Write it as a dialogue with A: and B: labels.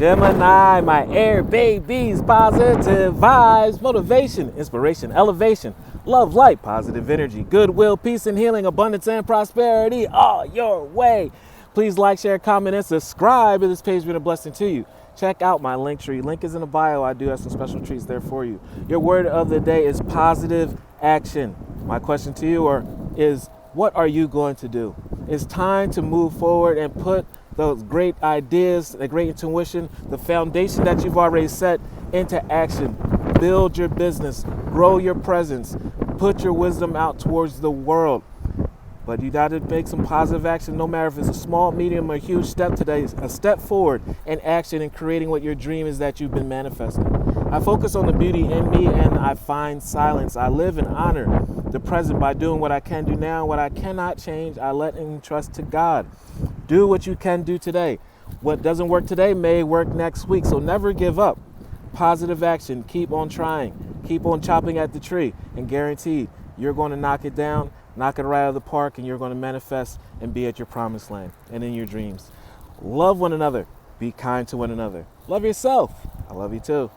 A: Gemini, my air babies, positive vibes, motivation, inspiration, elevation, love, light, positive energy, goodwill, peace and healing, abundance and prosperity all your way. Please like, share, comment, and subscribe if this page has been a blessing to you. Check out my LinkTree. Link is in the bio. I do have some special treats there for you. Your word of the day is positive action. My question to you is, what are you going to do? It's time to move forward and put those great ideas, the great intuition, the foundation that you've already set into action. Build your business, grow your presence, put your wisdom out towards the world. But you got to make some positive action, no matter if it's a small, medium, or huge step today, a step forward in action and creating what your dream is that you've been manifesting. I focus on the beauty in me and I find silence. I live and honor the present by doing what I can do now. What I cannot change, I let and trust to God. Do what you can do today. What doesn't work today may work next week, so never give up. Positive action, keep on trying, keep on chopping at the tree, and guaranteed you're going to knock it down, knock it right out of the park, and you're going to manifest and be at your promised land and in your dreams. Love one another. Be kind to one another. Love yourself. I love you too.